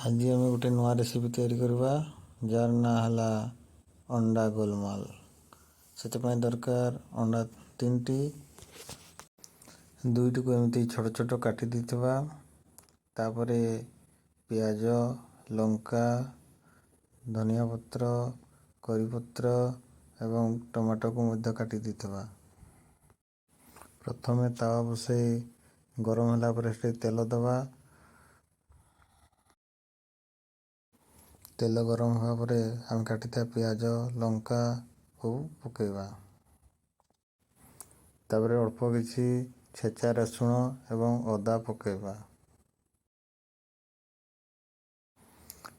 आज आम गोटे नुआ रेसिपी तैयारी करवा जार ना हला अंडा गोलमाल। से दरकार अंडा 3टी, 2टी को एमती छोट छोट काटी देथिबा, तापरे पियाज, लंका, धनिया पत्र, करी पत्र एवं टमाटो को मध्य काटी देथिबा। प्रथमे तावा बसई गरम होला पर तेल दबा। तेल गरम हुआ पर आम काटी पियाज लंका को पकेबा। तापर अल्प किसी छेचा रसुण एवं अदा पकेबा।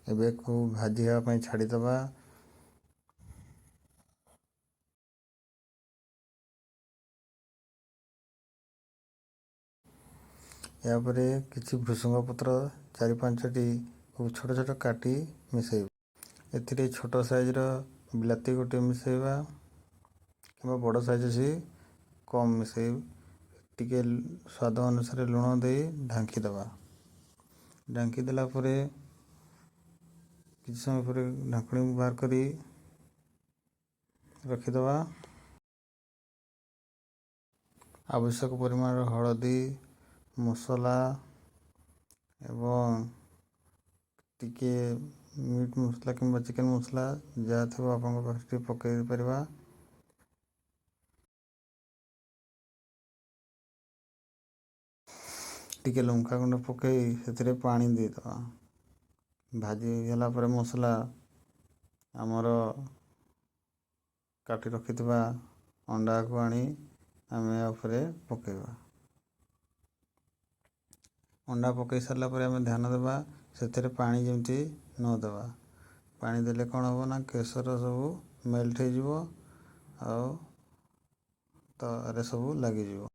एबे को भाजी हवा पई छाड़ी दबा। या परे किसी भृसंग पत्र 4-5टी को छोट छोट काटी मिसेइबा। एथिरे छोट साइज रो बिलाती गोटे मिसेइबा कि बड़ साइज से कम मिसेइ। टिके स्वाद अनुसार लुण दे ढांकी दबा। ढांकी देला परे किसी समय पर ढांकणी बाहर करी रखिदबा। आवश्यक परिमाण हलदी, मसला एवं टिके मीट मसला कि चिकेन मसला जहाँ थो आप पकई पार। टिके लंका गुंड पकई से पानी दे दबा। भाजी गला पर मसला आमर काटी रखिथिबा अंडा को आनी आमे उपरे पकेबा। अंडा पकई सारा पर आमे ध्यान देबा से पानी जमती न देबा। पानी देले कौन हो ना केसर सब मेल्ट हो जिवो आउ तारे सब लगी जिवो।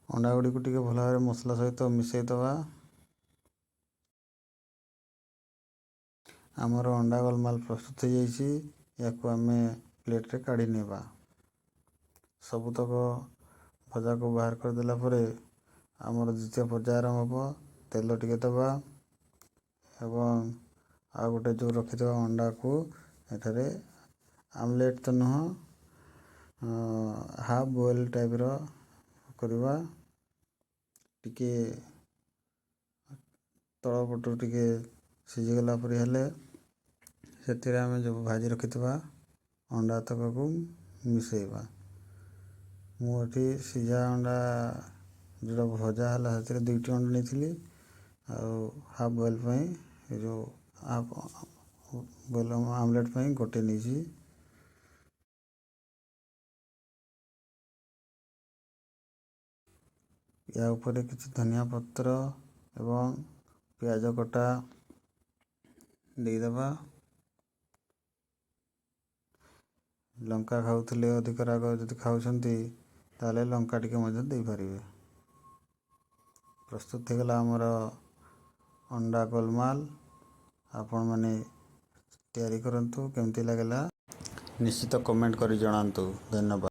अंडा गुडी को टिके भल भाव मसला सहित मिसई दबा। आमर अंडा गोलमाल प्रस्तुत हो जाइए। या को आमे प्लेट रे काढ़ी नेबा। सबुतक भजा को बाहर कर देला परे आमर द्वितीय पर्याय आरंभ हो। तेल टिके दबा एवं आ गोटे जो रखिदबा अंडा को एठारे आमलेट तो नुह हाफ बॉयल टाइप रो करवा। टिके तल पटू टिके सिझी गला पर हेले से आम जो भाजी रखिथबा अंडा तक को मिसेइबा। मुझे सिझा अंडा जो भजा है से 2टी अंडा नहीं हाफ बॉयल जो हाफ बॉयल आमलेट गोटे नहीं। या ऊपर किसी धनिया पत्र एवं पियाज कटा देदबा। लंका खाऊले अधिक राग जदि खाऊंती ताले लंका टिके मध्य दे पारिबे। प्रस्तुत होगला आमर अंडा गोलमाल। आपण माने तैयारी करंतु केमती लागला निश्चित कमेंट करी जणांतु। धन्यवाद।